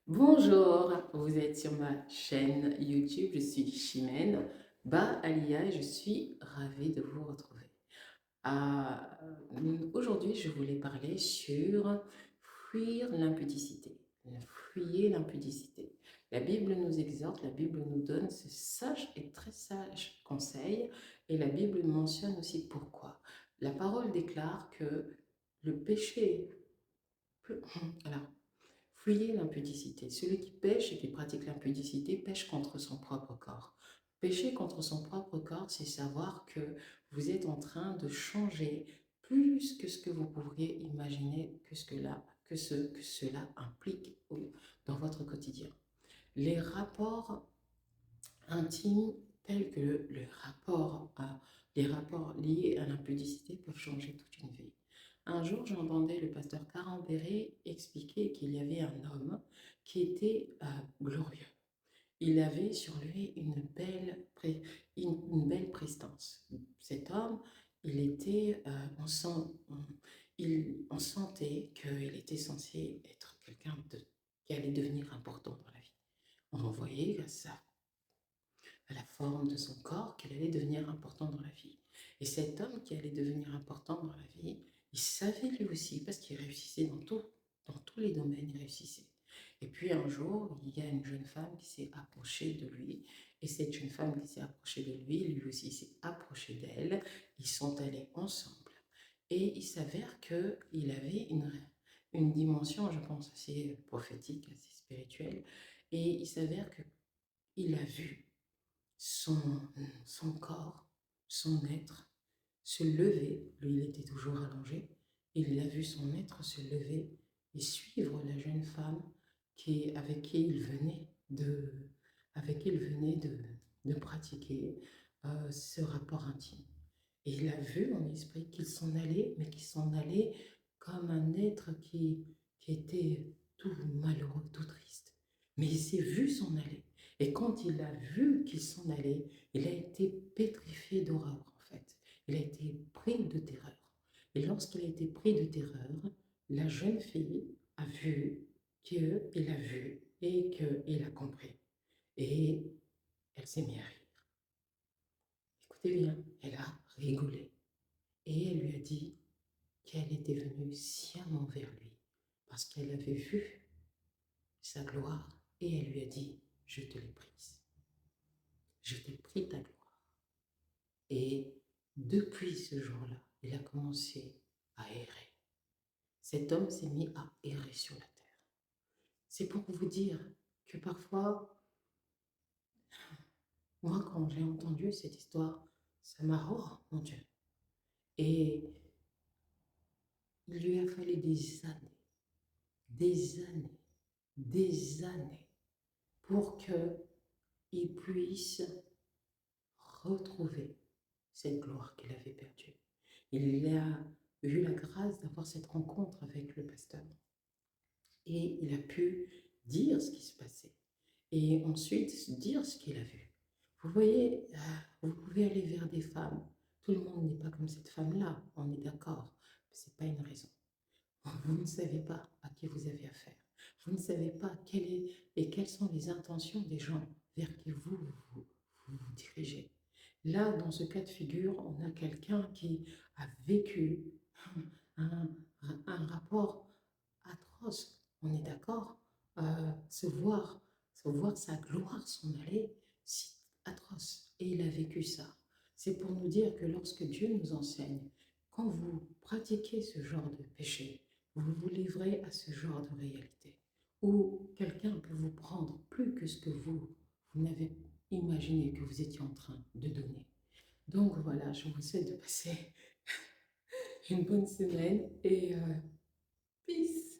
Bonjour, vous êtes sur ma chaîne YouTube, je suis Chimène Alia et je suis ravie de vous retrouver. Aujourd'hui, je voulais parler sur fuir l'impudicité. Fuyez l'impudicité. La Bible nous exhorte, la Bible nous donne ce sage et très sage conseil et la Bible mentionne aussi pourquoi. La parole déclare que le péché... Alors, fuyez l'impudicité. Celui qui pêche et qui pratique l'impudicité pêche contre son propre corps. Pécher contre son propre corps, c'est savoir que vous êtes en train de changer plus que ce que vous pourriez imaginer que cela implique dans votre quotidien. Les rapports intimes tels que les rapports liés à l'impudicité peuvent changer toute une vie. Un jour, j'entendais le pasteur Carambéré expliquer qu'il y avait un homme qui était glorieux. Il avait sur lui une belle prestance. Cet homme, il était, on sentait qu'il était censé être qui allait devenir important dans la vie. On voyait à la forme de son corps qu'il allait devenir important dans la vie. Et cet homme qui allait devenir important dans la vie, il savait lui aussi, parce qu'il réussissait dans tous les domaines, il réussissait. Et puis un jour, il y a une jeune femme qui s'est approchée de lui, et cette jeune femme qui s'est approchée de lui, lui aussi s'est approché d'elle, ils sont allés ensemble. Et il s'avère qu'il avait une dimension, je pense, assez prophétique, assez spirituelle, et il s'avère qu'il a vu son, son corps, son être se lever. Lui, il était toujours allongé. Il a vu son être se lever et suivre la jeune femme avec qui il venait de pratiquer ce rapport intime. Et il a vu en esprit qu'il s'en allait, mais qu'il s'en allait comme un être qui était tout malheureux, tout triste. Mais il s'est vu s'en aller. Et quand il a vu qu'il s'en allait, il a été pétrifié d'horreur, en fait. Il a été pris de terreur. Et lorsqu'il a été pris de terreur, la jeune fille a vu qu'il a vu et qu'il a compris. Et elle s'est mise à rire. Écoutez bien, elle a rigolé. Et elle lui a dit qu'elle était venue sciemment vers lui parce qu'elle avait vu sa gloire et elle lui a dit, je te l'ai prise. Je t'ai pris ta gloire. Et depuis ce jour-là, il a commencé à errer. Cet homme s'est mis à errer sur la terre. C'est pour vous dire que parfois, moi, quand j'ai entendu cette histoire, ça m'a, oh mon Dieu. Et il lui a fallu des années, des années pour qu'il puisse retrouver cette gloire qu'il avait perdue. Il a eu la grâce d'avoir cette rencontre avec le pasteur et il a pu dire ce qui se passait et ensuite dire ce qu'il a vu. Vous voyez, vous pouvez aller vers des femmes. Tout le monde n'est pas comme cette femme-là, on est d'accord. Ce n'est pas une raison. Vous ne savez pas à qui vous avez affaire. Vous ne savez pas quelles sont les intentions des gens vers qui vous dirigez. Là, dans ce cas de figure, on a quelqu'un qui a vécu un, un rapport atroce. On est d'accord. Se voir sa gloire s'en aller, c'est atroce. Et il a vécu ça. C'est pour nous dire que lorsque Dieu nous enseigne, quand vous pratiquez ce genre de péché, vous vous livrez à ce genre de réalité, où quelqu'un peut vous prendre plus que ce que vous n'avez imaginé que vous étiez en train de donner. Donc voilà, je vous souhaite de passer une bonne semaine et peace.